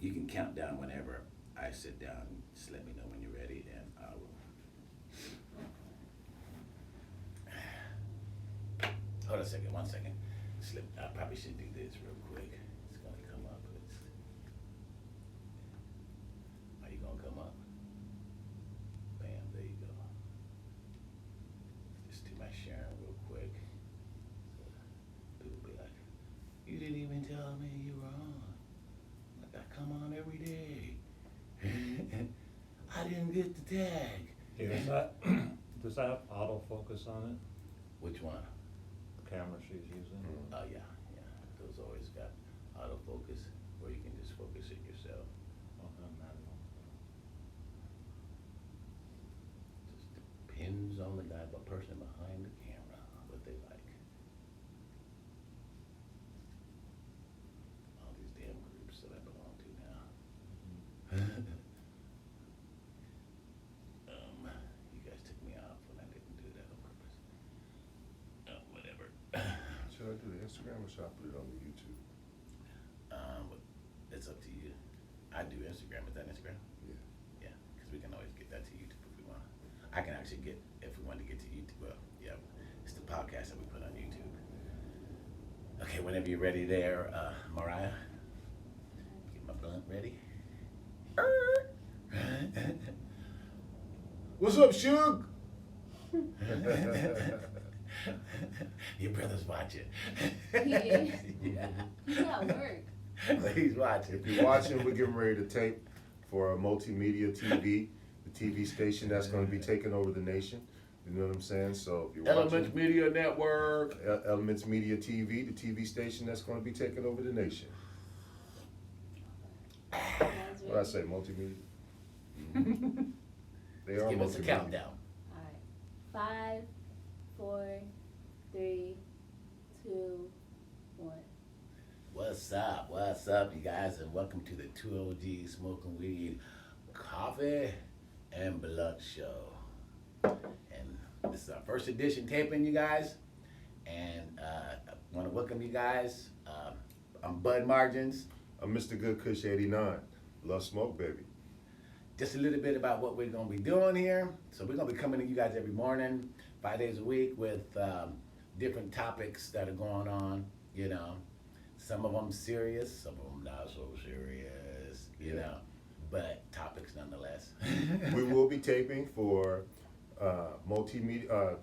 you can count down whenever I sit down. Just let me know when you're ready, and I will. Hold on a second, 1 second. I probably should do this real quick. It's gonna come up. Are you gonna come up? Bam, there you go. Just do my sharing real quick. So people be like, you didn't even tell me you were on. Like, I come on every day. I didn't get the tag. Does that have autofocus on it? Which one? The camera she's using? Oh, yeah. Those always got autofocus, or you can just focus it yourself. Just depends on the guy, the person behind the camera, what they like. All these damn groups that I belong to now. You guys took me off when I didn't do that on purpose. Whatever. Should I do the Instagram or should I put it on the YouTube? But it's up to you. I do Instagram. Is that Instagram? Yeah. Yeah, because we can always get that to YouTube if we want. I can actually get, if we want to get to YouTube, well, yeah, it's the podcast that we put on YouTube. Okay, whenever you're ready there, Mariah, get my blunt ready. What's up, Suge? Your brother's watching. He is? Yeah. He's at work. But he's watching. If you're watching, we're getting ready to tape for a multimedia TV, the TV station that's going to be taking over the nation. You know what I'm saying? So if you're Elements watching, Media Network. Elements Media TV, the TV station that's going to be taking over the nation. What I say, multimedia? They are Give us a multimedia. countdown. All right. 5, 4, 3, 2, 1. What's up, you guys, and welcome to the 2ogssmokinweed coffee and blunt show. And this is our first edition taping, you guys, and I want to welcome you guys. I'm Bud Margins. I'm Mr. Good Kush 89. Love smoke, baby. Just a little bit about what we're going to be doing here. So we're going to be coming to you guys every morning, 5 days a week, with different topics that are going on, you know. Some of them serious, some of them not so serious, you know, but topics nonetheless. We will be taping for multimedia,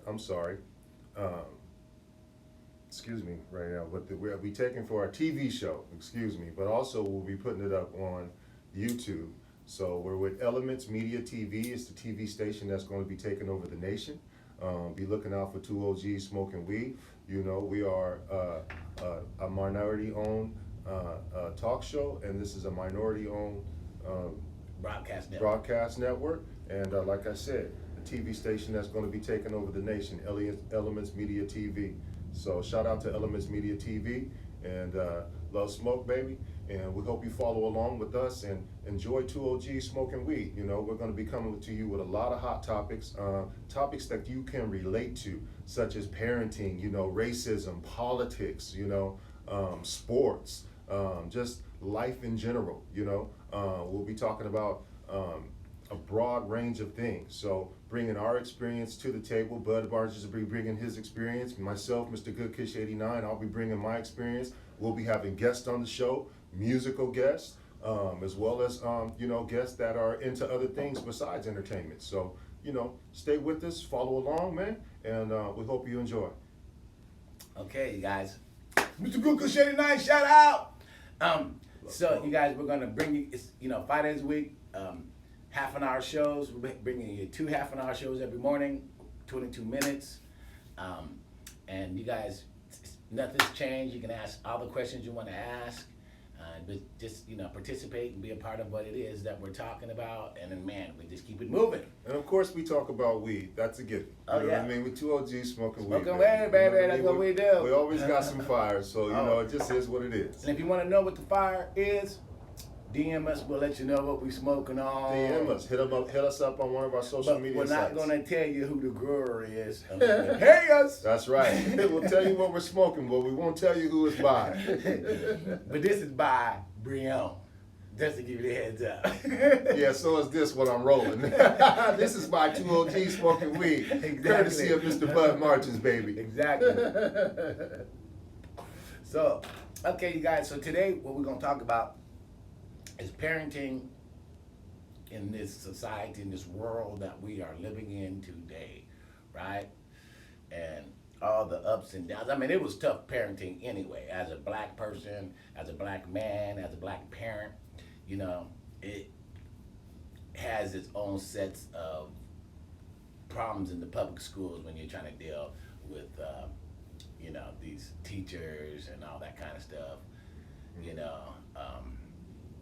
excuse me right now, but we'll be taking for our TV show, excuse me, but also we'll be putting it up on YouTube. So we're with Elements Media TV. It's the TV station that's going to be taking over the nation. Be looking out for 2OG Smoking Weed. You know, we are a minority-owned talk show, and this is a minority-owned broadcast network. And like I said, the TV station that's going to be taking over the nation, Elements Media TV. So shout out to Elements Media TV, and love smoke, baby. And we hope you follow along with us and enjoy 2OG Smoking Weed. You know, we're going to be coming to you with a lot of hot topics, topics that you can relate to, such as parenting, you know, racism, politics, you know, sports, just life in general, you know. We'll be talking about a broad range of things. So bringing our experience to the table. Bud Barges will be bringing his experience. Myself, Mr. Goodkish 89, I'll be bringing my experience. We'll be having guests on the show, musical guests, as well as, you know, guests that are into other things besides entertainment. So, you know, stay with us, follow along, man, and we hope you enjoy. Okay, you guys. Mr. Goodkish 89, shout out! So, you guys, we're going to bring you, it's, you know, 5 days a week, half-an-hour shows. We're bringing you 2 half-an-hour shows every morning, 22 minutes. And you guys, nothing's changed. You can ask all the questions you want to ask. But just, you know, participate and be a part of what it is that we're talking about. And then, man, we just keep it moving. And, of course, we talk about weed. That's a given. Oh, you know yeah. what I mean? With 2OG Smoking Weed. Smoking weed, baby. You know That's what we do. We always got some fire, so, you Oh. know, it just is what it is. And if you want to know what the fire is, DM us. We'll let you know what we smoking on. DM us. Hit us up on one of our social But media we're not sites. going to tell you who the grower is. Pay us. That's right. We'll tell you what we're smoking, but we won't tell you who it's by. But this is by Brion. Just to give you the heads up. Yeah, so is this what I'm rolling. This is my 2OG smoking weed. Exactly. Courtesy of Mr. Bud Martins, baby. Exactly. So, okay, you guys. So today, what we're gonna talk about is parenting in this society, in this world that we are living in today, right? And all the ups and downs. I mean, it was tough parenting anyway. As a black person, as a black man, as a black parent, you know, it has its own sets of problems in the public schools when you're trying to deal with, you know, these teachers and all that kind of stuff, you know.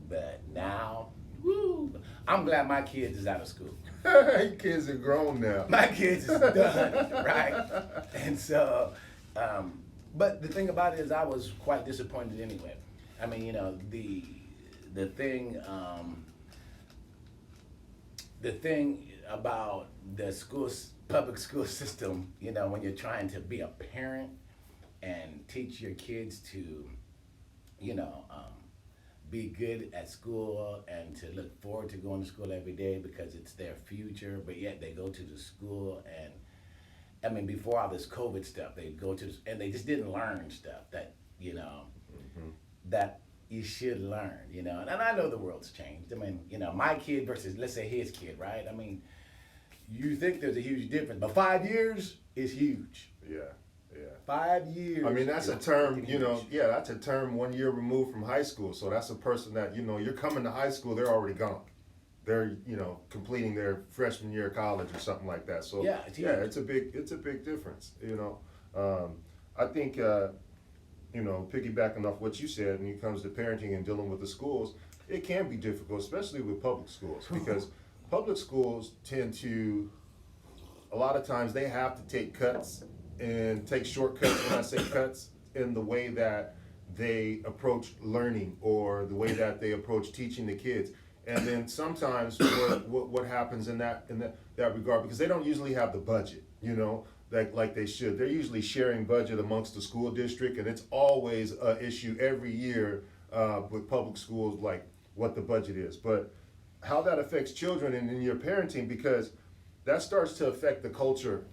But now, woo, I'm glad my kids is out of school. Your kids are grown now. My kids is done, right? And so, but the thing about it is I was quite disappointed anyway. I mean, you know, the thing about the public school system, you know, when you're trying to be a parent and teach your kids to, you know, be good at school and to look forward to going to school every day because it's their future, but yet they go to the school and, I mean, before all this COVID stuff, they go to, and they just didn't learn stuff that, you know, that you should learn, you know. And I know the world's changed. I mean, you know, my kid versus, let's say, his kid, right? I mean, you think there's a huge difference, but 5 years is huge. Yeah, yeah. 5 years. I mean, that's a term, you know, yeah, that's a term 1 year removed from high school. So that's a person that, you know, you're coming to high school, they're already gone. They're, you know, completing their freshman year of college or something like that. So yeah, it's a big difference, you know. I think, you know, piggybacking off what you said when it comes to parenting and dealing with the schools, it can be difficult, especially with public schools, because public schools tend to, a lot of times they have to take cuts and take shortcuts, when I say cuts, in the way that they approach learning or the way that they approach teaching the kids. And then sometimes what happens in that regard, because they don't usually have the budget, you know, like they should. They're usually sharing budget amongst the school district, and it's always an issue every year with public schools, like what the budget is. But how that affects children and in your parenting, because that starts to affect the culture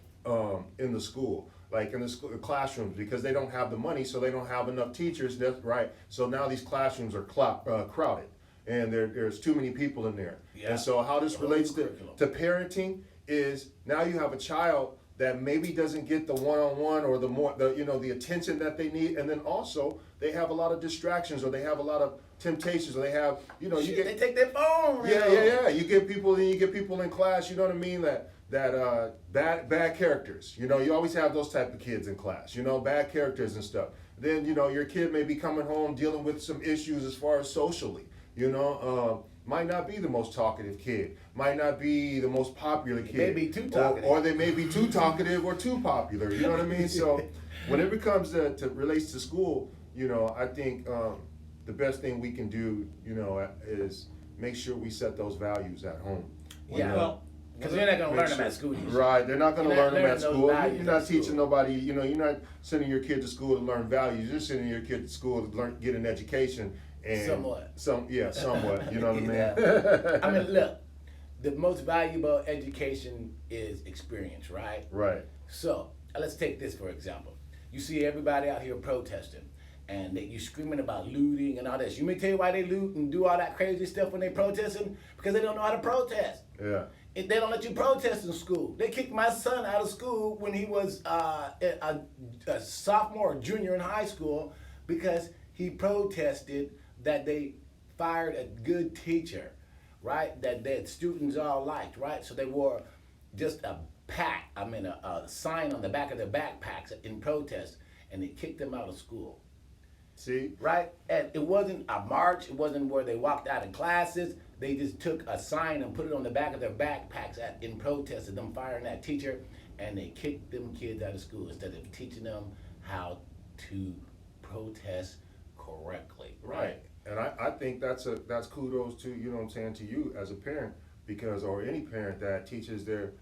in the school, like in the classrooms, because they don't have the money, so they don't have enough teachers. That's right. So now these classrooms are crowded, and there's too many people in there. Yeah. And so how this relates to parenting is now you have a child that maybe doesn't get the one-on-one or the attention that they need, and then also they have a lot of distractions, or they have a lot of temptations, or they have, you know, they take their phone. Yeah. You get people in class, you know what I mean, that bad characters. You know, you always have those type of kids in class, you know, bad characters and stuff. Then, you know, your kid may be coming home dealing with some issues as far as socially, you know, might not be the most talkative kid, might not be the most popular kid. They may be too talkative. Or they may be too talkative or too popular, you know what I mean? So whenever it comes to relates to school, you know, I think the best thing we can do, you know, is make sure we set those values at home. Yeah. Well, because they're not going to learn them at school. Right, they're not going to learn them at school. You're not teaching school. Nobody, you know, you're not sending your kid to school to learn values. You're sending your kid to school to get an education. And somewhat. Somewhat, you know what I mean? Yeah. I mean, look, the most valuable education is experience, right? Right. So, let's take this for example. You see everybody out here protesting, and you screaming about looting and all this. You may tell you why they loot and do all that crazy stuff when they protesting? Because they don't know how to protest. Yeah. They don't let you protest in school. They kicked my son out of school when he was a sophomore or junior in high school because he protested that they fired a good teacher, right? That students all liked, right? So they wore just a sign on the back of their backpacks in protest, and they kicked them out of school. See? Right? And it wasn't a march. It wasn't where they walked out of classes. They just took a sign and put it on the back of their backpacks in protest of them firing that teacher, and they kicked them kids out of school instead of teaching them how to protest correctly. Right? And I think that's kudos to, you know what I'm saying, to you as a parent, because, or any parent that teaches their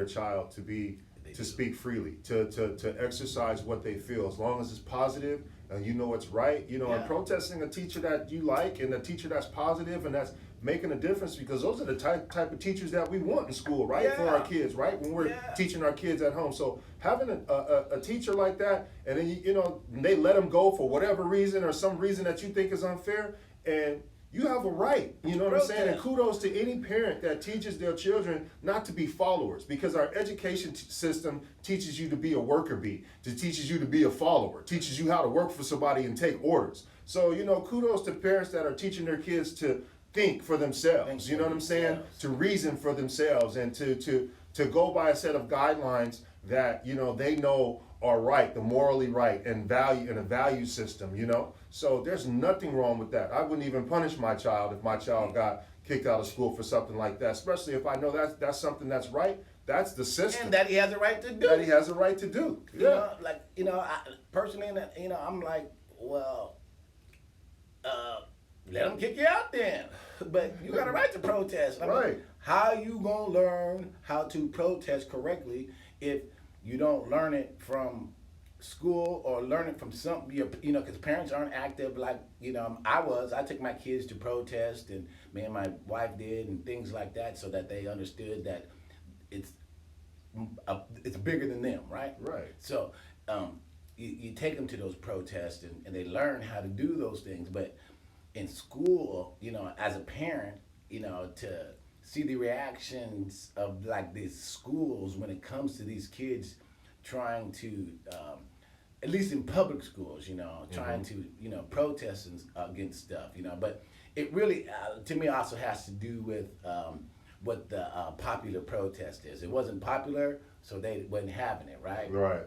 child to speak freely, to exercise what they feel, as long as it's positive and you know it's right, you know, and Yeah. protesting a teacher that you like and a teacher that's positive and that's making a difference, because those are the type of teachers that we want in school, right? For our Yeah. kids, right? When we're Yeah. teaching our kids at home. So having a teacher like that, and then you know they let them go for whatever reason or some reason that you think is unfair, and you have a right, you know what I'm saying? And kudos to any parent that teaches their children not to be followers, because our education system teaches you to be a worker bee, teaches you to be a follower, teaches you how to work for somebody and take orders. So, you know, kudos to parents that are teaching their kids to think for themselves, you know what I'm saying? To reason for themselves and to go by a set of guidelines that, you know, they know are right, the morally right, and value in a value system, you know? So there's nothing wrong with that. I wouldn't even punish my child if my child got kicked out of school for something like that, especially if I know that's something that's right. That's the system. And that he has a right to do. That he has a right to do. You know, like, you know, I, personally, you know, I'm like, well, let them kick you out then. But you got a right to protest. I mean, Right. how you gonna learn how to protest correctly if you don't learn it from school or learn it from some, you know, because parents aren't active like, you know, I took my kids to protest, and me and my wife did, and things like that, so that they understood that it's bigger than them, right? Right. So you take them to those protests, and they learn how to do those things. But in school, you know, as a parent, you know, to see the reactions of like these schools when it comes to these kids trying to, at least in public schools, you know, trying to, you know, protest against stuff, you know. But it really, to me, also has to do with what the popular protest is. It wasn't popular, so they wasn't having it, right? Right.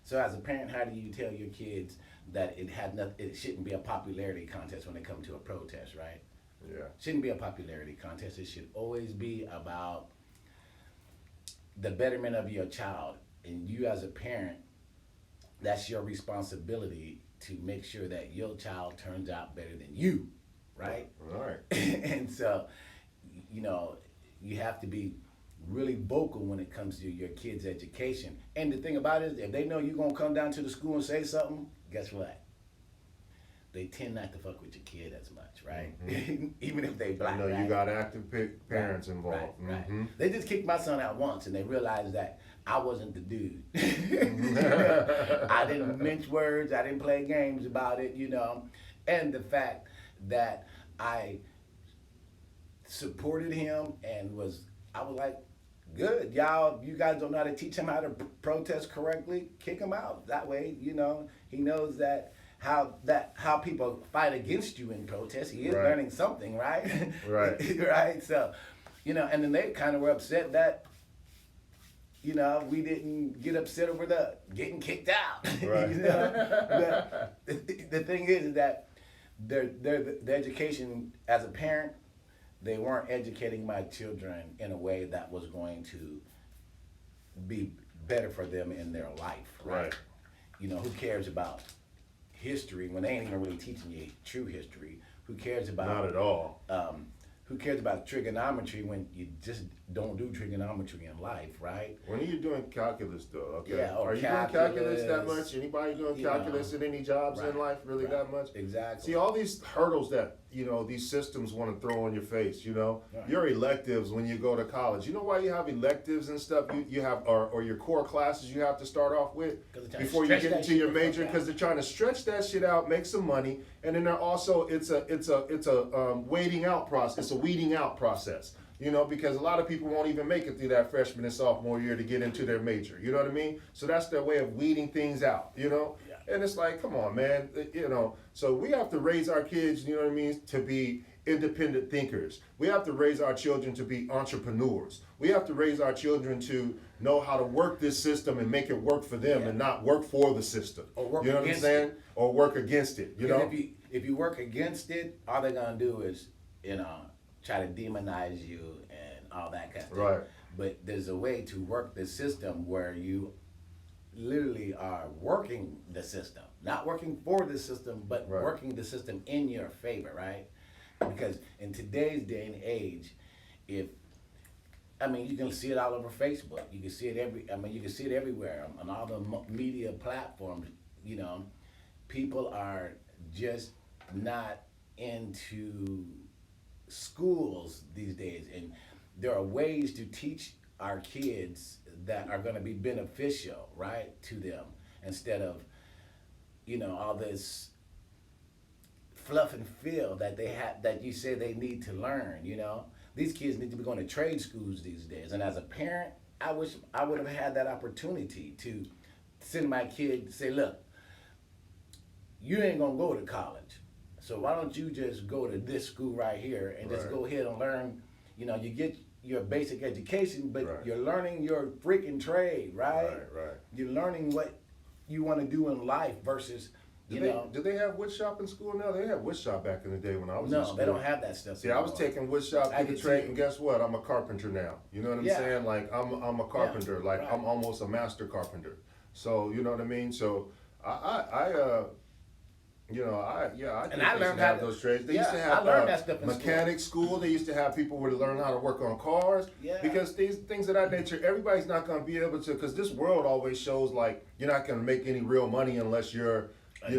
So as a parent, how do you tell your kids that it shouldn't be a popularity contest when they come to a protest, right? Yeah. Shouldn't be a popularity contest. It should always be about the betterment of your child. And you as a parent, that's your responsibility to make sure that your child turns out better than you, right? Right. And so, you know, you have to be really vocal when it comes to your kids' education. And the thing about it is, if they know you're going to come down to the school and say something, guess what? They tend not to fuck with your kid as much, right? Mm-hmm. Even if they black, I know right? you got active parents involved. Right. Mm-hmm. They just kicked my son out once, and they realized that I wasn't the dude. I didn't mince words. I didn't play games about it, you know. And the fact that I supported him and I was like, good, you guys don't know how to teach him how to protest correctly, kick him out. That way, you know, he knows that how people fight against you in protest. He is Right. learning something, right? Right. Right. So, you know, and then they kind of were upset that, you know, we didn't get upset over the getting kicked out. Right. You know? The thing is that the education as a parent, they weren't educating my children in a way that was going to be better for them in their life, right? Right. You know, who cares about history when they ain't even really teaching you true history? Who cares about Not at all. Who cares about trigonometry when you just don't do trigonometry in life, right? When are you doing calculus though? Okay. Yeah, or are you doing calculus that calculus, much? Anybody doing you calculus know, in any jobs in right, life really right. that much? Exactly. See, all these hurdles that, you know, these systems want to throw on your face, you know? Right. Your electives when you go to college. You know why you have electives and stuff you have, or your core classes you have to start off with 'Cause they're trying to before you stretch get that into shit your the fuck major, out. because they're trying to stretch that shit out, make some money, and then they're also, it's a waiting out process. It's a weeding out process. You know, because a lot of people won't even make it through that freshman and sophomore year to get into their major. You know what I mean? So that's their way of weeding things out, you know? Yeah. And it's like, come on, man. You know, so we have to raise our kids, you know what I mean, to be independent thinkers. We have to raise our children to be entrepreneurs. We have to raise our children to know how to work this system and make it work for them and not work for the system. Or work you know what I'm against saying? it. Or work against it, you know? If you work against it, all they're gonna do is, you know, try to demonize you and all that kind of stuff. Right. But there's a way to work the system where you literally are working the system, not working for the system, but Right. working the system in your favor, right? Because in today's day and age, you can see it all over Facebook. You can see it you can see it everywhere on all the media platforms, you know. people are just not into schools these days, and there are ways to teach our kids that are going to be beneficial, right, to them, instead of, all this fluff and fill that they have, that you say they need to learn. These kids need to be going to trade schools these days, and as a parent, I wish I would have had that opportunity to send my kid, say, look, you ain't gonna go to college, so why don't you just go to this school right here and just Right. go ahead and learn. You get your basic education, but Right. you're learning your freaking trade, right? Right. You're learning what you want to do in life versus, Do they have wood shop in school now? They had wood shop back in the day when I was in No, school. they don't have that stuff. See, I was anymore. taking wood shop I to the did trade, too. and guess what? I'm a carpenter now. You know what I'm Yeah. saying? Like I'm a carpenter. Like right. I'm almost a master carpenter. So you know what I mean? So I think And they I should learned have how to- those trades. They yeah, used to have I learned that stuff in mechanic school. They used to have people where to learn how to work on cars. Yeah. Because these things of that nature, everybody's not going to be able to. Because this world always shows like you're not going to make any real money unless you're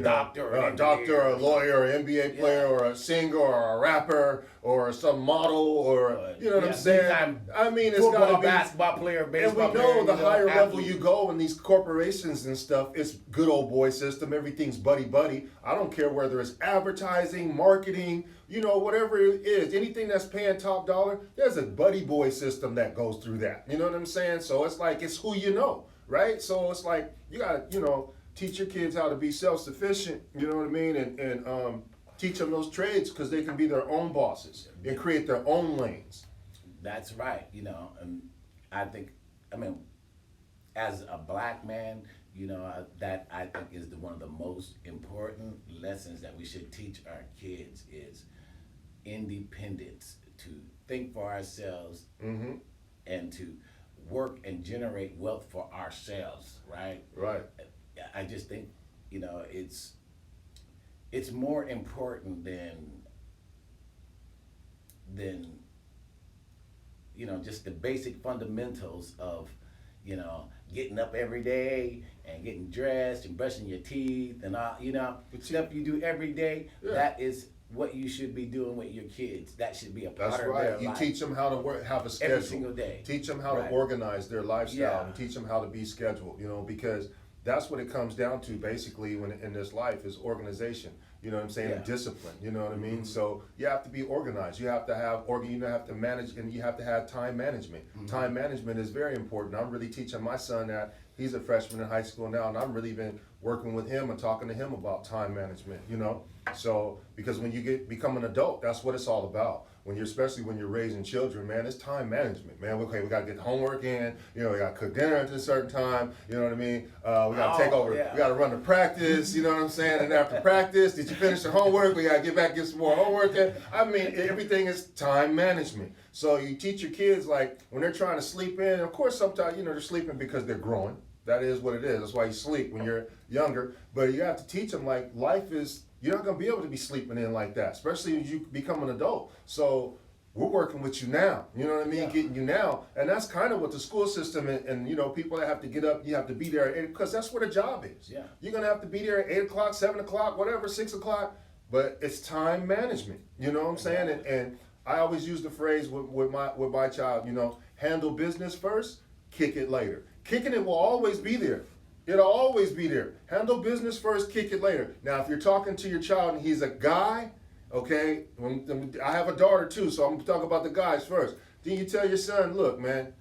doctor or an a doctor, or a engineer. lawyer, or an NBA player, Yeah. or a singer, or a rapper, or some model, or you know what I'm saying? big-time I mean, it's football, got to be. basketball player, And baseball we player. know the higher level athlete. you go in these corporations and stuff, it's good old boy system. Everything's buddy buddy. I don't care whether it's advertising, marketing, whatever it is. Anything that's paying top dollar, there's a buddy boy system that goes through that. You know what I'm saying? So it's like it's who you know, right? So it's like you got to, teach your kids how to be self-sufficient. You know what I mean? And teach them those trades because they can be their own bosses and create their own lanes. That's right. And I think, as a black man, that I think is one of the most important lessons that we should teach our kids is independence, to think for ourselves Mm-hmm. and to work and generate wealth for ourselves, right? Right. I just think, it's more important than just the basic fundamentals of, getting up every day and getting dressed and brushing your teeth and all, stuff you do every day. Yeah. That is what you should be doing with your kids. That should be a part That's of right. their You life. teach them how to work, have a schedule. Every single day. Teach them how to Right. organize their lifestyle, Yeah. and teach them how to be scheduled. Because that's what it comes down to basically when in this life is organization. You know what I'm saying? Yeah. And discipline. You know what I mean? Mhm. So you have to be organized. You have to have you have to manage, and you have to have time management. Mhm. Time management is very important. I'm really teaching my son that. He's a freshman in high school now, and I've really been working with him and talking to him about time management. So because when you become an adult, that's what it's all about. Especially when you're raising children, man, it's time management, man. Okay, we gotta get homework in. We gotta cook dinner at a certain time. You know what I mean? We gotta take over. Yeah. We gotta run to practice. You know what I'm saying? And after practice, did you finish the homework? We gotta get back, get some more homework in. Everything is time management. So you teach your kids like when they're trying to sleep in. Of course, sometimes they're sleeping because they're growing. That is what it is. That's why you sleep when you're younger. But you have to teach them like life is. You're not gonna be able to be sleeping in like that, especially as you become an adult. So we're working with you now. You know what I mean? Yeah. Getting you now, and that's kind of what the school system and people that have to get up. You have to be there because that's what a job is. Yeah. You're gonna have to be there at 8 o'clock, 7 o'clock, whatever, 6 o'clock. But it's time management. You know what I'm saying? And I always use the phrase with my child. Handle business first, kick it later. Kicking it will always be there. It'll always be there. Handle business first, kick it later. Now, if you're talking to your child and he's a guy, okay, I have a daughter too, so I'm going to talk about the guys first. Then you tell your son, look, man,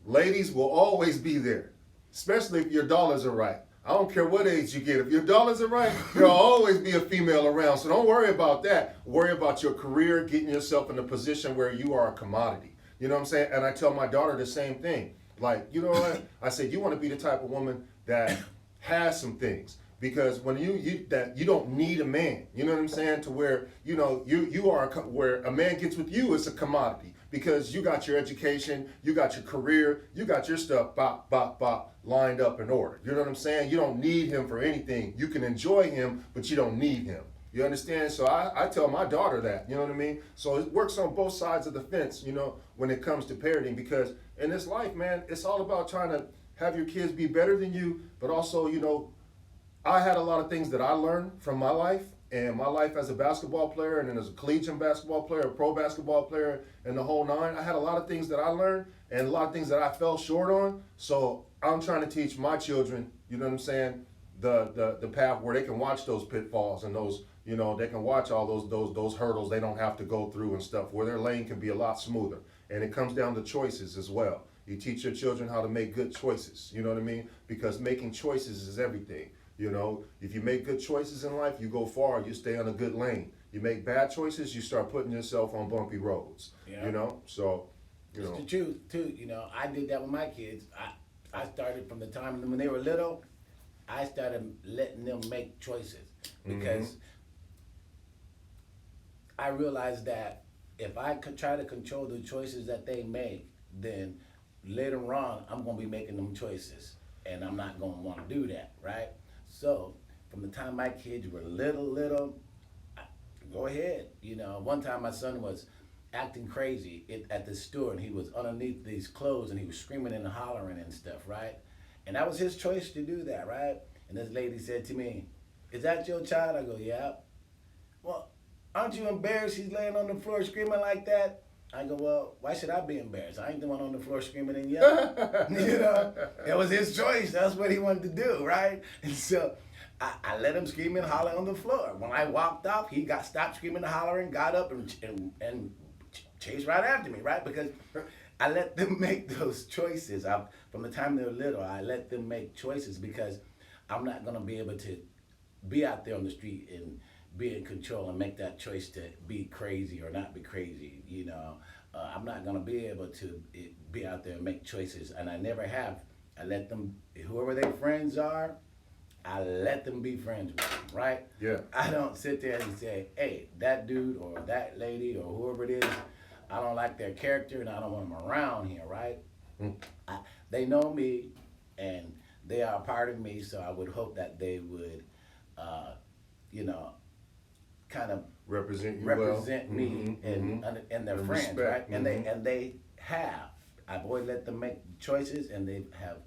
ladies will always be there, especially if your dollars are right. I don't care what age you get. If your dollars are right, there'll always be a female around. So don't worry about that. Worry about your career, getting yourself in a position where you are a commodity. You know what I'm saying? And I tell my daughter the same thing. Like, you know what? I said, you want to be the type of woman that has some things. Because when you don't need a man, you know what I'm saying? To where, you are, where a man gets with you is a commodity. Because you got your education, you got your career, you got your stuff bop, bop, bop, lined up in order. You know what I'm saying? You don't need him for anything. You can enjoy him, but you don't need him. You understand? So I tell my daughter that, you know what I mean? So it works on both sides of the fence, when it comes to parenting, because in this life, man, it's all about trying to have your kids be better than you, but also, I had a lot of things that I learned from my life, and my life as a basketball player, and then as a collegiate basketball player, a pro basketball player, and the whole nine. I had a lot of things that I learned and a lot of things that I fell short on. So I'm trying to teach my children, you know what I'm saying, the path where they can watch those pitfalls and those, you know, they can watch all those hurdles they don't have to go through and stuff, where their lane can be a lot smoother. And it comes down to choices as well. You teach your children how to make good choices, you know what I mean? Because making choices is everything. You know, if you make good choices in life, you go far, you stay on a good lane. You make bad choices, you start putting yourself on bumpy roads. Yeah. You know, so, you It's know. the truth too. You know, I did that with my kids. I started from the time when they were little. I started letting them make choices because I realized that if I could try to control the choices that they make, then later on I'm gonna be making them choices, and I'm not gonna want to do that, right? So from the time my kids were little, go ahead. You know, one time my son was acting crazy at the store, and he was underneath these clothes, and he was screaming and hollering and stuff, right? And that was his choice to do that, right? And this lady said to me, "Is that your child?" I go, "Yeah." "Well, aren't you embarrassed he's laying on the floor screaming like that?" I go, "Well, why should I be embarrassed? I ain't the one on the floor screaming and yelling." You know, it was his choice. That's what he wanted to do, right? And so I let him scream and holler on the floor. When I walked off, he stopped screaming and hollering, got up and chased right after me, right? Because I let them make those choices. From the time they were little, I let them make choices because I'm not going to be able to be out there on the street and be in control and make that choice to be crazy or not be crazy. You know, I'm not going to be able to be out there and make choices, and I never have. I let them, whoever their friends are, I let them be friends with them, right? Yeah. I don't sit there and say, "Hey, that dude or that lady or whoever it is, I don't like their character and I don't want them around here," right? They know me and they are a part of me, so I would hope that they would, you know, kind of Represent you represent well. me and their And friends, respect. right? And they have. I've always let them make choices, and they have.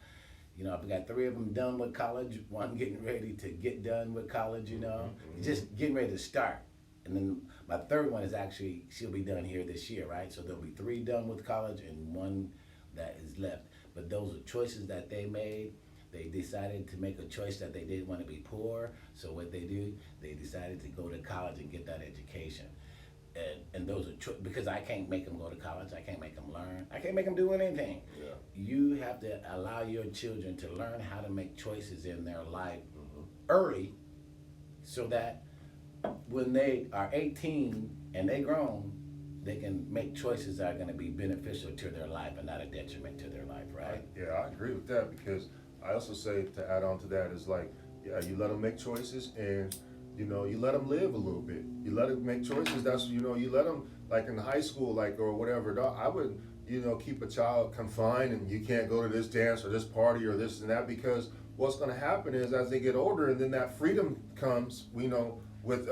You know, I've got 3 of them done with college, one getting ready to get done with college, you know, just getting ready to start. And then my 3rd one is actually, she'll be done here this year, right? So there'll be 3 done with college and 1 that is left. But those are choices that they made. They decided to make a choice that they didn't want to be poor. So what they do, they decided to go to college and get that education. And those are because I can't make them go to college. I can't make them learn. I can't make them do anything. Yeah. You have to allow your children to learn how to make choices in their life early, so that when they are 18 and they grown, they can make choices that are going to be beneficial to their life and not a detriment to their life, right? Yeah, I agree with that, because I also say, to add on to that, is like, yeah, you let them make choices, and you know, you let them live a little bit. You let them make choices. That's, you know, you let them, like in high school, like, or whatever. I would, you know, keep a child confined, and you can't go to this dance or this party or this and that, because what's going to happen is, as they get older, and then that freedom comes, you know, with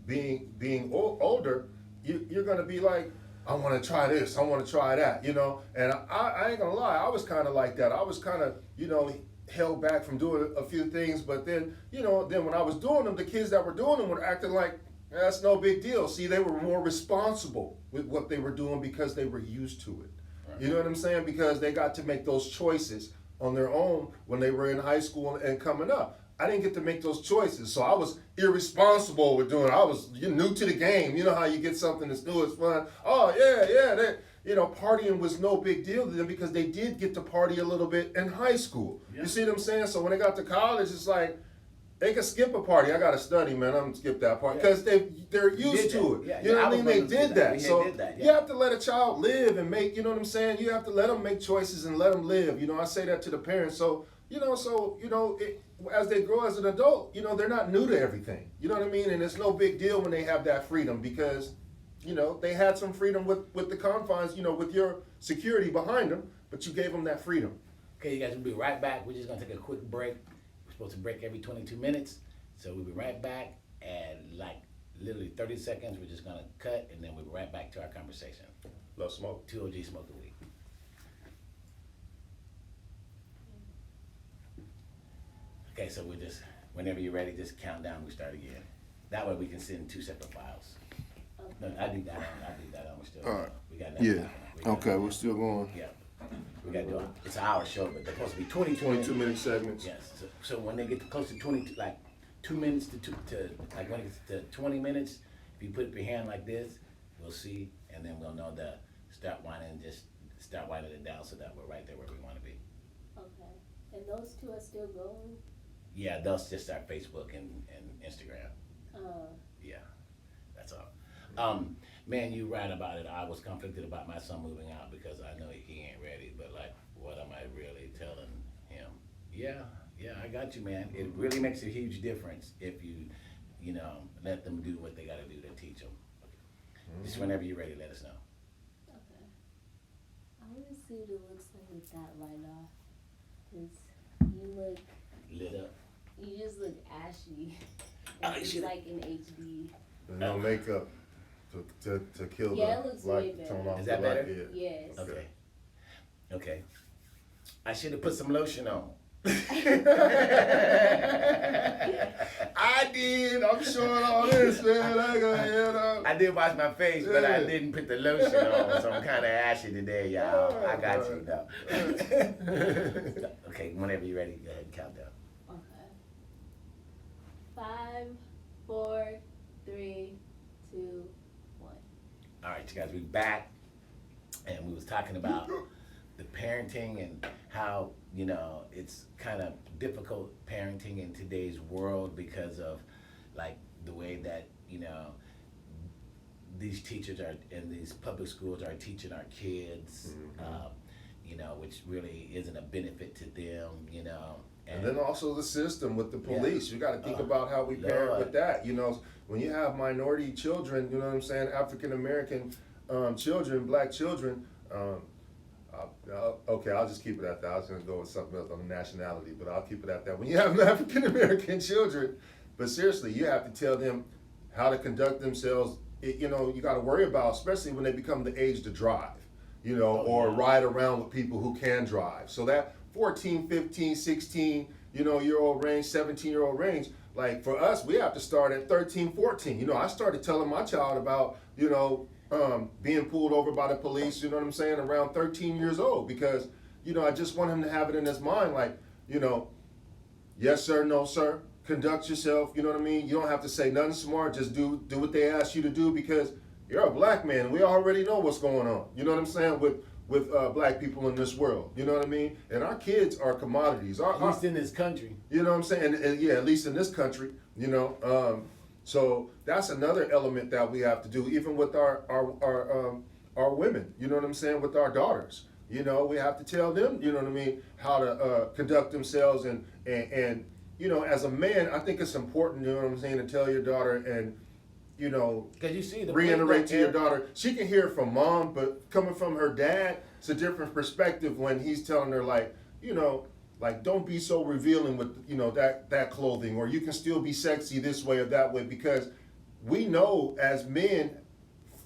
being older, you're going to be like, I want to try this, I want to try that, you know. And I ain't gonna lie, I was kind of like that. I was kind of, you know, held back from doing a few things, but then, you know, then when I was doing them, the kids that were doing them were acting like, that's no big deal. See, they were more responsible with what they were doing because they were used to it. Right. You know what I'm saying? Because they got to make those choices on their own when they were in high school and coming up. I didn't get to make those choices, so I was irresponsible with doing it. I was new to the game. You know how you get something that's new, it's fun. Oh, yeah, you know, partying was no big deal to them because they did get to party a little bit in high school. Yeah. You see what I'm saying? So when they got to college, it's like, they can skip a party. I got to study, man. I'm going to skip that part. Because they're used to it. Yeah, you know what I mean? They did that. So yeah. You have to let a child live and make, you know what I'm saying? You have to let them make choices and let them live. You know, I say that to the parents. So, as they grow as an adult, you know, they're not new to everything. You know what I mean? And it's no big deal when they have that freedom because, you know, they had some freedom with the confines, you know, with your security behind them, but you gave them that freedom. Okay, you guys, we'll be right back. We're just going to take a quick break. We're supposed to break every 22 minutes. So we'll be right back, and like literally 30 seconds, we're just going to cut, and then we'll be right back to our conversation. Love smoke. 2OG Smoking Weed. Okay, so we just, whenever you're ready, just count down, we start again. That way we can send 2 separate files. No, I do that on, we're still. All right. We got nothing Yeah. happening. We got- Okay, we're still going. Yeah. We gotta do it. It's an hour show, but they're supposed to be 22-minute segments. Yes, so when they get close to 20, like 2 minutes like when it gets to 20 minutes, if you put up your hand like this, we'll see, and then we'll know to start winding it down so that we're right there where we wanna be. Okay. And those 2 are still going? Yeah, they'll just start Facebook and Instagram. Uh, Yeah, that's all. Man, you right about it. I was conflicted about my son moving out because I know he ain't ready, but like, what am I really telling him? Yeah, I got you, man. It really makes a huge difference if you let them do what they gotta do to teach them. Just whenever you're ready, let us know. okay. I want to see what it looks like with that light off. Because you look, Lit up. you just look ashy. Oh, you It's should- like in HD. No makeup to kill Yeah, it the looks way light, better. tone off Is the that light. better? Yeah. Yes. Okay. I should have put some lotion on. I did. I'm showing all this, man. I got head up. I did wash my face, but I Yeah. didn't put the lotion on, so I'm kind of ashy today, y'all. I got you, though. Okay, whenever you're ready, go ahead and count down. Okay. 5, 4, 3, 2, 1. All right, you guys, we back, and we was talking about the parenting and how, it's kind of difficult parenting in today's world because of, like, the way that, these teachers are, in these public schools are teaching our kids, which really isn't a benefit to them, And then also the system with the police. Yeah. You got to think about how we parent Lord. with that. When you have minority children, you know what I'm saying, African American children, black children. Okay, I'll just keep it at that. I was going to go with something else on the nationality, but I'll keep it at that. When you have African American children, but seriously, you have to tell them how to conduct themselves. You got to worry about, especially when they become the age to drive, or ride around with people who can drive. So that 14, 15, 16, year old range, 17-year-old range, like for us, we have to start at 13, 14. I started telling my child about, being pulled over by the police, around 13 years old, because, I just want him to have it in his mind, like, yes, sir, no, sir, conduct yourself, you know what I mean? You don't have to say nothing smart, just do what they ask you to do, because you're a black man, and we already know what's going on, you know what I'm saying, with black people in this world, you know what I mean? And our kids are commodities. At least in this country. You know what I'm saying? And yeah, at least in this country, so that's another element that we have to do, even with our women, you know what I'm saying, with our daughters. We have to tell them, you know what I mean, how to conduct themselves, and as a man, I think it's important, you know what I'm saying, to tell your daughter and, Because you see the reiterate to your daughter. She can hear it from mom, but coming from her dad, it's a different perspective when he's telling her, like, like, don't be so revealing with, that clothing, or you can still be sexy this way or that way, because we know as men,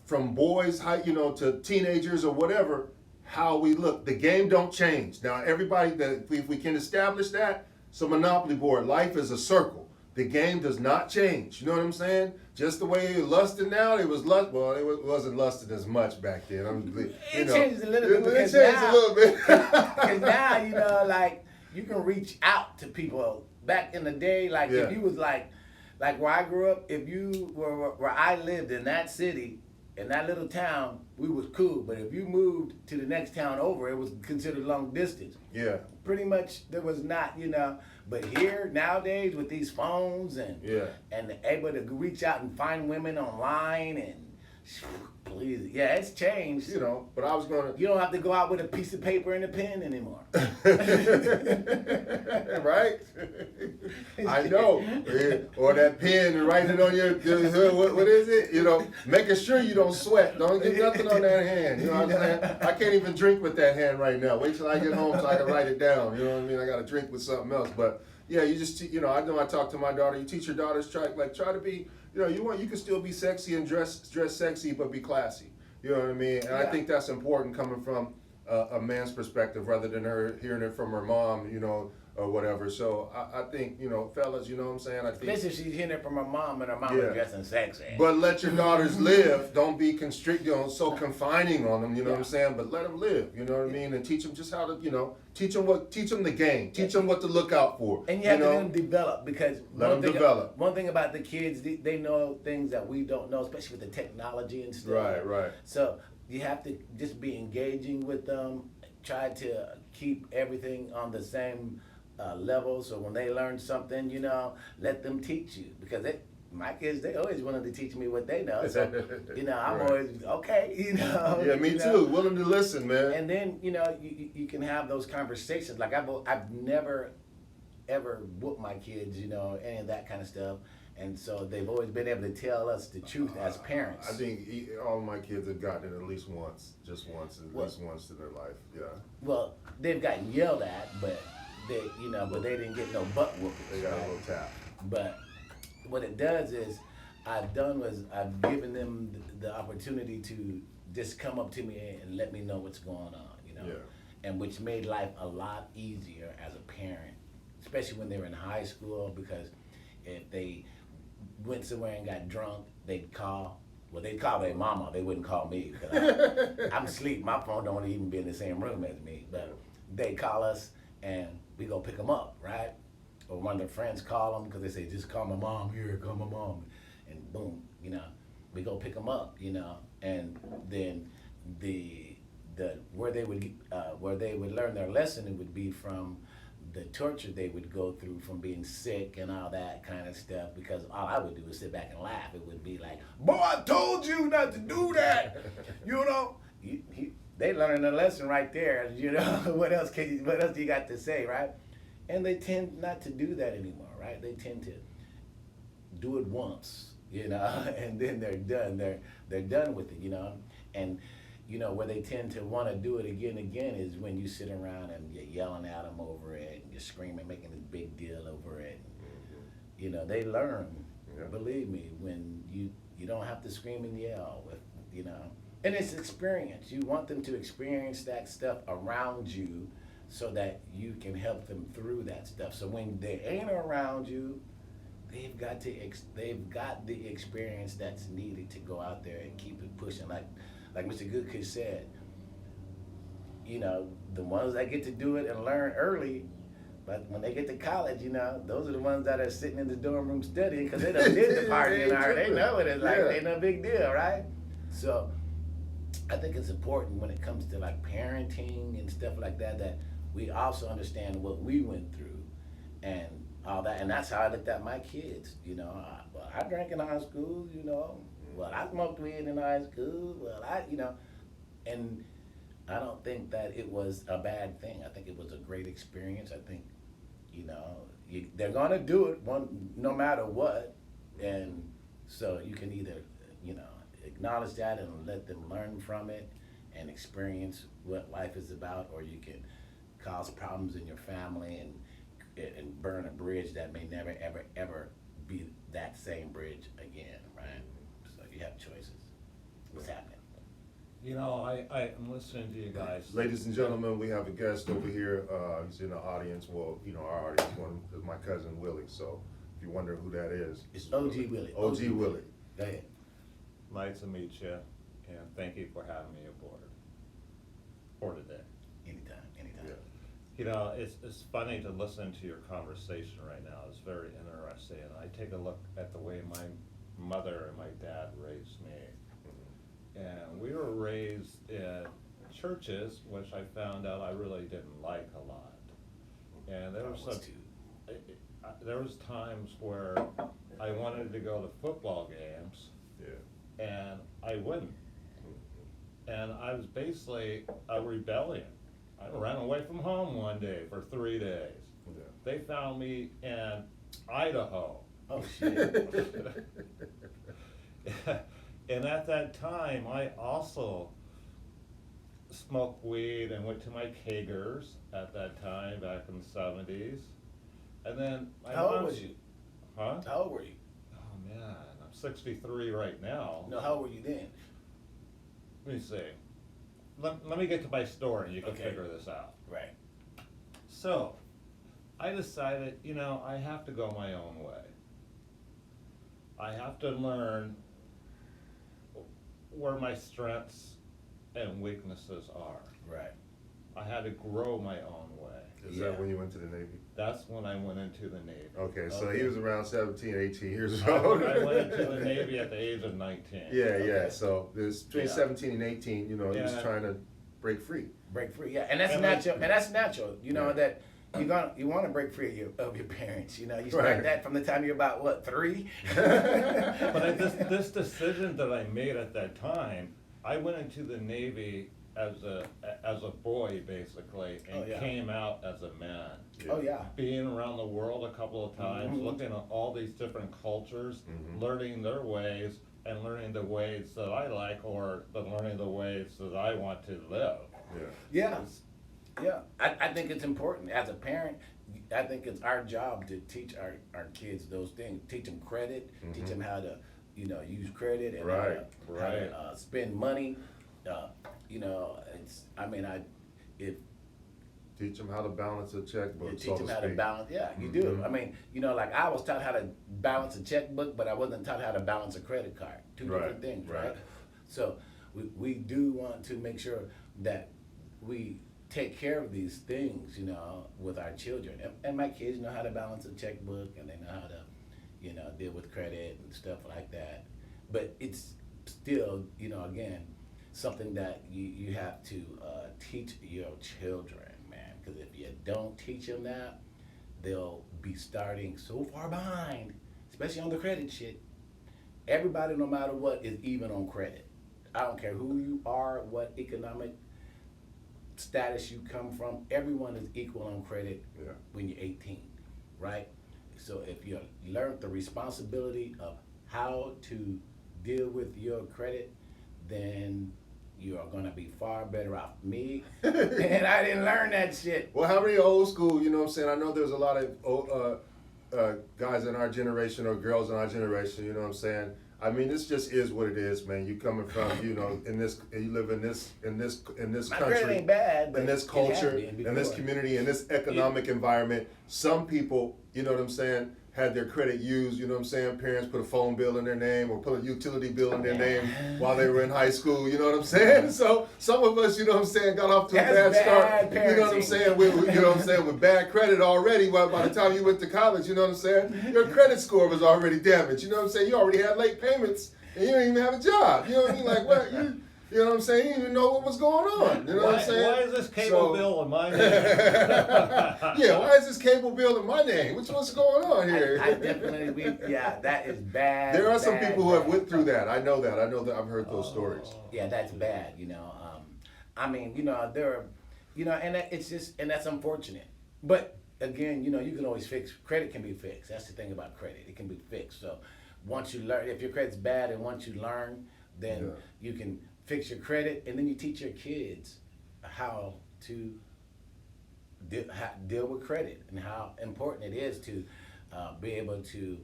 from boys, to teenagers or whatever, how we look. The game don't change. Now, everybody, if we can establish that, it's a monopoly board. Life is a circle. The game does not change. You know what I'm saying? Just the way you're lusting now, it was lust. Well, it wasn't lusting as much back then. It changes a little bit. It Because changed now, a little bit. Because now, like, you can reach out to people. Back in the day, like, Yeah. if you was like where I grew up, if you were where I lived in that city, in that little town, we was cool. But if you moved to the next town over, it was considered long distance. Yeah. Pretty much, there was not, But here nowadays with these phones and able to reach out and find women online and please, yeah, it's changed. But I was gonna. You don't have to go out with a piece of paper and a pen anymore. Right? I know. Or that pen and writing it on your what is it? Making sure you don't sweat. Don't get nothing on that hand. You know what I'm saying? I can't even drink with that hand right now. Wait till I get home so I can write it down. You know what I mean? I got to drink with something else. But yeah, you just I know I talk to my daughter. You teach your daughters try to be. You can still be sexy and dress sexy, but be classy. You know what I mean? And I think that's important coming from a man's perspective, rather than her hearing it from her mom. or whatever. So I think, you know, fellas, you know what I'm saying? I think. Especially if she's hearing it from her mom and her mom Yeah. is dressing sexy. But let your daughters live. Don't be constricted, you know, so confining on them. You know what I'm saying? But let them live. You know what I mean? And teach them just how to, you know, teach them the game. Teach them what to look out for. And you have to know? let them develop, because Let them develop. One thing about the kids, they know things that we don't know, especially with the technology and stuff. Right. So you have to just be engaging with them, try to keep everything on the same level. So when they learn something, you know, let them teach you, because my kids, they always wanted to teach me what they know. So, you know, I'm Right. always, okay, you know. Yeah, me you too. know. Willing to listen, man. And then, you know, you can have those conversations. Like I've never ever whooped my kids, you know, any of that kind of stuff. And so they've always been able to tell us the truth as parents. I think all my kids have gotten it at least once, just once, at least once in their life. Yeah. Well, they've gotten yelled at, but they didn't get no butt whoopings. They got right? a little tap. But what it does is, I've given them the opportunity to just come up to me and let me know what's going on, you know. Yeah. And which made life a lot easier as a parent, especially when they were in high school, because if they went somewhere and got drunk, they'd call their mama. They wouldn't call me, because I'm asleep. My phone don't even be in the same room as me. But they call us and we go pick them up, right? Or one of their friends call them because they say, just call my mom here, call my mom. And boom, you know, we go pick them up, you know. And then where they would learn their lesson, it would be from the torture they would go through from being sick and all that kind of stuff, because all I would do was sit back and laugh. It would be like, boy, I told you not to do that. You know, they learned a lesson right there. You know, what else do you got to say, right? And they tend not to do that anymore, right? They tend to do it once, you know, and then they're done. They're done with it, you know. And you know, where they tend to want to do it again is when you sit around and you're yelling at them over it, and you're screaming, making this big deal over it. You know, they learn. Yeah. Believe me, when you don't have to scream and yell, with, you know. And it's experience. You want them to experience that stuff around you, so that you can help them through that stuff. So when they ain't around you, they've got the experience that's needed to go out there and keep it pushing. Like Mr. Goodkiss said, you know, the ones that get to do it and learn early, but when they get to college, you know, those are the ones that are sitting in the dorm room studying, because they done did the party and they know what it's like. Yeah. Ain't no big deal, right? So I think it's important when it comes to like parenting and stuff like that, that we also understand what we went through and all that. And that's how I looked at my kids, you know. I drank in high school, you know. Well, I smoked weed in high school. Well, you know, and I don't think that it was a bad thing. I think it was a great experience. I think, you know, they're gonna do it no matter what, and so you can either, you know, acknowledge that and let them learn from it and experience what life is about, or you can cause problems in your family and burn a bridge that may never ever be that same bridge again, right? So you have choices. What's happening? You know, I'm listening to you guys. Ladies and gentlemen, we have a guest over here. He's in the audience. Well, you know, our audience one is my cousin Willie. So if you wonder who that is, It's OG Willie. OG Willie. Go ahead. Nice to meet you, and thank you for having me aboard for today. Anytime. Yeah. You know, it's funny to listen to your conversation right now. It's very interesting. And I take a look at the way my mother and my dad raised me. And we were raised in churches, which I found out I really didn't like a lot. And there was times where I wanted to go to football games, Yeah. and I wouldn't. And I was basically a rebellion. I ran away from home one day for 3 days. Yeah. They found me in Idaho. Oh shit. And at that time, I also smoked weed and went to my kegers at that time, back in the 70s. And then How old was you? Huh? How old were you? Oh man, I'm 63 right now. No, how old were you then? Let me see. Let me get to my story and you can Okay. figure this out. Right. So, I decided, you know, I have to go my own way. I have to learn where my strengths and weaknesses are. Right. I had to grow my own way. Is that when you went to the Navy? That's when I went into the Navy. Okay, so Okay. he was around 17, 18 years I old. went into the Navy at the age of 19. Yeah, Okay. yeah. So there's between Yeah. 17 and 18, you know, he was Yeah. trying to break free. Break free, yeah, and that's And natural. And that's natural. You know Yeah. that you want to break free of your parents. You know, you start Right. that from the time you're about what 3. But this decision that I made at that time, I went into the Navy as a boy basically, and Oh, yeah. came out as a man. Oh yeah. Being around the world a couple of times, Mhm. looking at all these different cultures, Mhm. learning their ways, and learning the ways that I like, or learning the ways that I want to live. Yeah. Yeah. I think it's important as a parent. I think it's our job to teach our kids those things. Teach them credit. Teach them how to, you know, use credit and Right, how to spend money. You know, if Teach them how to balance a checkbook, you so teach to them how to speak. balance. Yeah, you do. Mhm. I mean, you know, like I was taught how to balance a checkbook, but I wasn't taught how to balance a credit card. Two Right, different things, right? right. So we do want to make sure that we take care of these things, you know, with our children. And my kids know how to balance a checkbook, and they know how to, you know, deal with credit and stuff like that. But it's still, you know, again, something that you have to teach your children, man. Because if you don't teach them that, they'll be starting so far behind, especially on the credit shit. Everybody, no matter what, is even on credit. I don't care who you are, what economic status you come from. Everyone is equal on credit Yeah. when you're 18, right? So if you learn the responsibility of how to deal with your credit, then you are gonna be far better off. Me, and I didn't learn that shit. Well, how many old school, you know what I'm saying? I know there's a lot of old, guys in our generation or girls in our generation, you know what I'm saying? I mean, this just is what it is, man. You coming from, you know, you live in this My country, credit ain't bad, but in this it culture, has been in this before. community, in this economic environment. Some people, you know what I'm saying, had their credit used, you know what I'm saying? Parents put a phone bill in their name or put a utility bill in their name while they were in high school, you know what I'm saying? So some of us, you know what I'm saying, got off to a bad That's start, bad you know what I'm parenting. saying, with, you know what I'm saying, with bad credit already. Well, by the time you went to college, you know what I'm saying, your credit score was already damaged, you know what I'm saying? You already had late payments and you didn't even have a job, you know what I mean? Like, what, you know what I'm saying? You didn't even know what was going on, you know what I'm saying? Why is this cable bill in my name? Yeah, why is this cable bill in my name? What's going on here? I definitely, that is bad. There are some bad, people who have bad. went through that. I know that. I've heard those stories. Yeah, that's bad, you know. I mean, you know, there are, you know, and it's just, and that's unfortunate. But again, you know, you can always fix, credit can be fixed. That's the thing about credit. It can be fixed. So once you learn, if your credit's bad and once you learn, then you can fix your credit, and then you teach your kids how to deal with credit and how important it is to be able to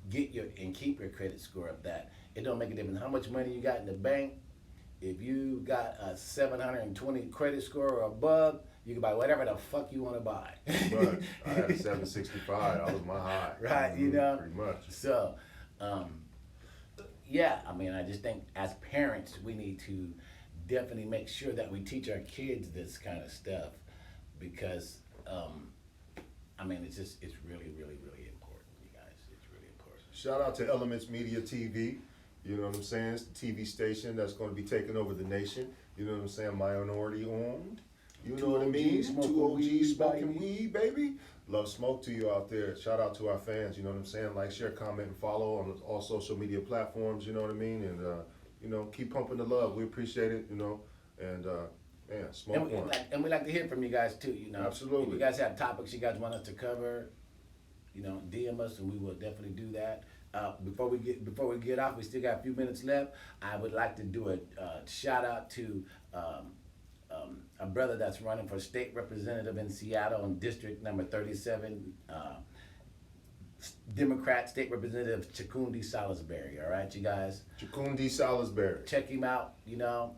get your and keep your credit score up. That it don't make a difference how much money you got in the bank. If you got a 720 credit score or above, you can buy whatever the fuck you want to buy. But I had a 765. That was my high. Right, you know. Pretty much. So, yeah, I mean, I just think as parents, we need to definitely make sure that we teach our kids this kind of stuff because, I mean, it's really, really, really important, you guys. It's really important. Shout out to Elements Media TV. You know what I'm saying? It's the TV station that's going to be taking over the nation. You know what I'm saying? Minority owned. You know what I mean? 2og's smoking weed, baby. Love smoke to you out there. Shout out to our fans. You know what I'm saying? Like, share, comment, and follow on all social media platforms. You know what I mean? And you know, keep pumping the love. We appreciate it. You know, and man, smoke one. And we like to hear from you guys too. You know, Absolutely. If you guys have topics you guys want us to cover, you know, DM us and we will definitely do that. Before we get off, we still got a few minutes left. I would like to do a shout out to a brother that's running for state representative in Seattle in district number 37, Democrat State Representative Chakundi Salisbury. All right, you guys. Chakundi Salisbury. Check him out. You know,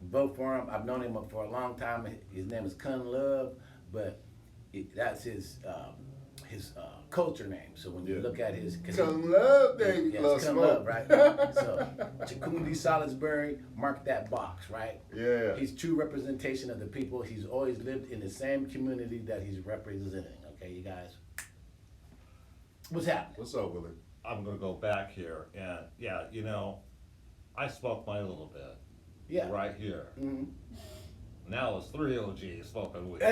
vote for him. I've known him for a long time. His name is Kun Love, but that's his culture name. So when you Yeah. look at his, Come love, baby. yes, Love come smoke. love, right? So Chakundi Salisbury, mark that box, right? Yeah. He's true representation of the people. He's always lived in the same community that he's representing. Okay, you guys. What's happening? What's up, Willie? I'm gonna go back here, and yeah, you know, I smoke my little bit. Yeah. Right here. Mm-hmm. Now it's 3 OGs smoking weed.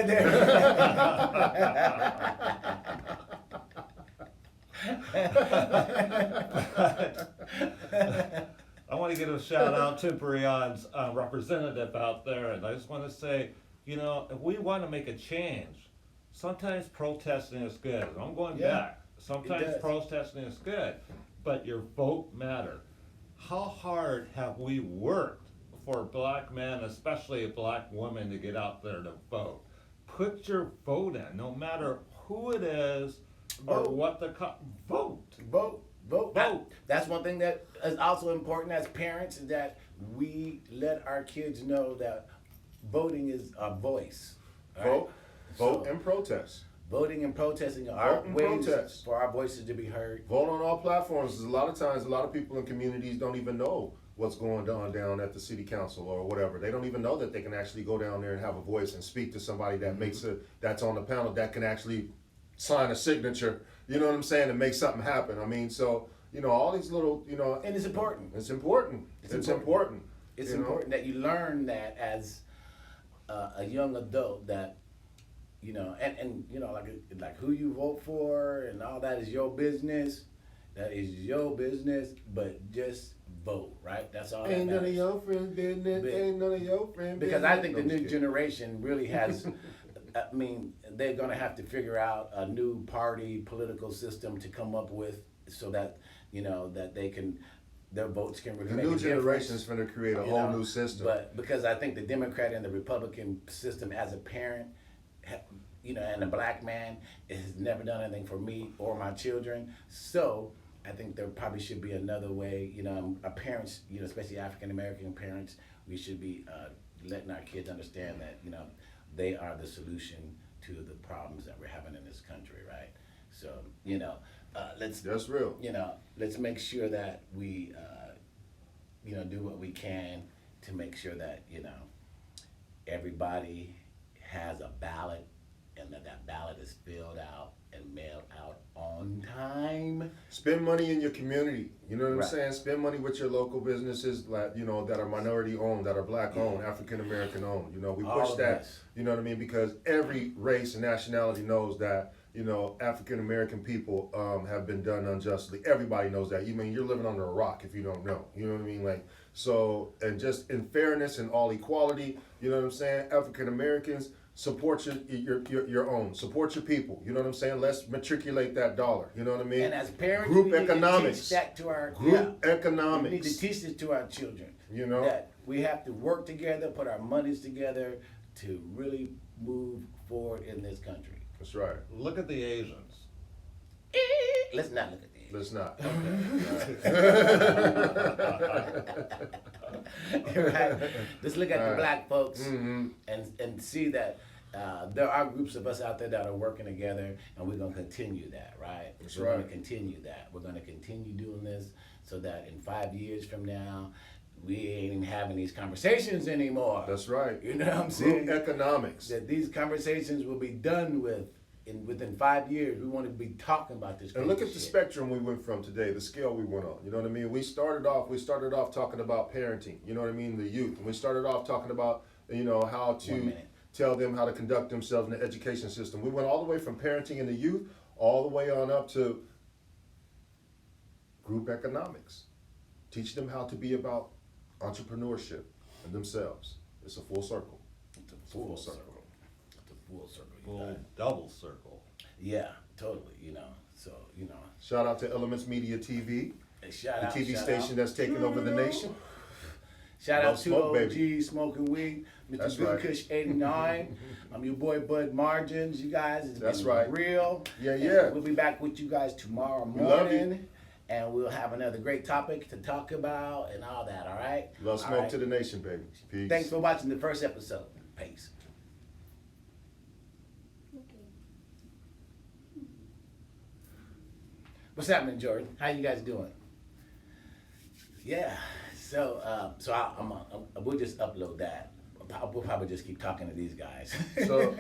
I want to give a shout out to Brian's representative out there, and I just want to say, you know, if we want to make a change, sometimes protesting is good. And I'm going Yeah, back. Sometimes does. protesting is good, but your vote matters. How hard have we worked for black men, especially a black woman, to get out there to vote? Put your vote in, no matter who it is or Vote. what the vote. Vote. That's one thing that is also important as parents, is that we let our kids know that voting is a voice. all right? Vote So, and protest. voting and protesting are Vote and ways protest. for our voices to be heard. Vote on all platforms. A lot of times, a lot of people in communities don't even know what's going on down at the city council or whatever. They don't even know that they can actually go down there and have a voice and speak to somebody that that's on the panel that can actually sign a signature. You know what I'm saying? And make something happen. I mean, so you know, all these little, you know, And it's important. it's important. It's important. It's you know? important that you learn that as a young adult, that you know, and you know, like who you vote for and all that is your business. That is your business, but just vote, right? That's all. Ain't that none of matters. your friends business. But- Ain't none of your friends business. Because I think the No, I'm new just kidding. generation really has. I mean, they're gonna have to figure out a new party political system to come up with, so that you know that they can, their votes can really The make new a difference. generation is going to create a You whole know, new system. But because I think the Democrat and the Republican system, as a parent, you know, and a black man, it has never done anything for me or my children. So I think there probably should be another way. You know, our parents, you know, especially African American parents, we should be letting our kids understand that you know they are the solution to the problems that we're having in this country, right? So you know, let's. That's real. You know, let's make sure that we, you know, do what we can to make sure that, you know, everybody has a ballot and that ballot is filled out and mailed out on time. Spend money in your community. You know what I'm Right. saying? Spend money with your local businesses, like, you know, that are minority owned, that are black owned, African American owned. You know, we All push of that. this. You know what I mean? Because every race and nationality knows that, you know, African American people have been done unjustly. Everybody knows that. You mean you're living under a rock if you don't know. You know what I mean? Like, so, and just in fairness and all equality, you know what I'm saying? African Americans, support your own. Support your people. You know what I'm saying? Let's matriculate that dollar. You know what I mean? And as parents, Group we need economics. to teach that to our Group We need economics. to teach this to our children. You know? That we have to work together, put our monies together to really move forward in this country. That's right. Look at the Asians. Let's not look at these. Let's not. Right? Let's look at the Right. black folks Mhm. and see that there are groups of us out there that are working together, and we're gonna continue that, right? That's We're right. gonna continue that. We're gonna continue doing this so that in 5 years from now, we ain't even having these conversations anymore. That's right. You know what I'm saying? Group economics. That these conversations will be done with within 5 years. We want to be talking about this. And look crazy at the shit. spectrum we went from today, the scale we went on. You know what I mean? We started off talking about parenting. You know what I mean? The youth. And we started off talking about, you know, how 1 to minute. tell them how to conduct themselves in the education system. We went all the way from parenting in the youth, all the way on up to group economics. Teach them how to be about entrepreneurship and themselves. It's a full circle. It's a full circle. It's a full circle. you Full guys. double circle. Yeah, totally. You know, so you know, Shout out to Elements Media TV, hey, shout the out, TV shout station out. that's taking over the nation. Shout Love out to smoke, OG Smoking Weed, Mr. That's Good right. Kush 89. I'm your boy Bud Margins. You guys, it's That's been right. real. Yeah, And yeah. We'll be back with you guys tomorrow We love you. morning, and we'll have another great topic to talk about and all that. All right. Love All smoke right. to the nation, baby. Peace. Thanks for watching the first episode. Peace. Okay. What's happening, Jordan? How you guys doing? Yeah. So we'll just upload that. We'll probably just keep talking to these guys. So,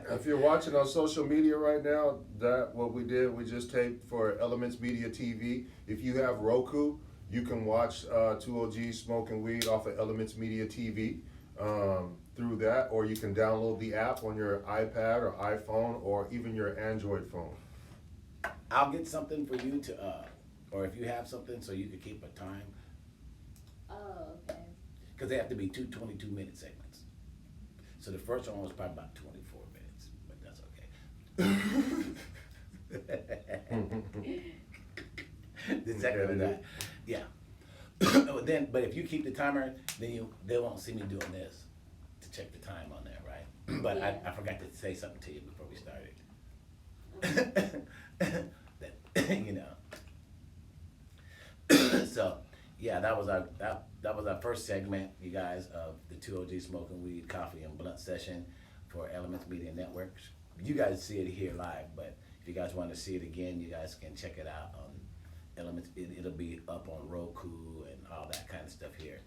if you're watching on social media right now, that what we did, we just taped for Elements Media TV. If you have Roku, you can watch 2OG Smoking Weed off of Elements Media TV through that, or you can download the app on your iPad or iPhone or even your Android phone. I'll get something for you to, or if you have something so you can keep a time, Oh, okay. because they have to be 22-minute segments. So the first one was probably about 24 minutes, but that's okay. The second one, that, yeah. But if you keep the timer, then they won't see me doing this to check the time on there, right? But Yeah. I forgot to say something to you before we started. That, you know. So yeah, that was our first segment, you guys, of the 2OG Smoking Weed Coffee and Blunt session for Elements Media Networks. You guys see it here live, but if you guys want to see it again, you guys can check it out on Elements. It'll be up on Roku and all that kind of stuff here.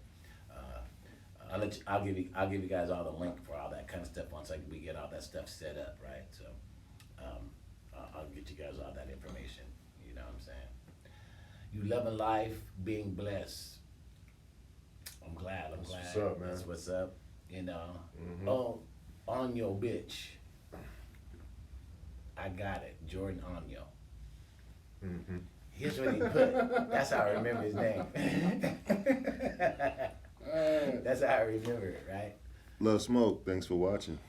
I'll give you guys all the link for all that kind of stuff once we get all that stuff set up, right? So I'll get you guys all that information. You know what I'm saying? You loving life, being blessed. I'm glad. That's what's up, man. That's what's up. You know. Mhm. Oh, on your bitch. I got it, Jordan Onyo. Mm-hmm. Here's what he put. That's how I remember his name. That's how I remember it, right? Love Smoke, thanks for watching.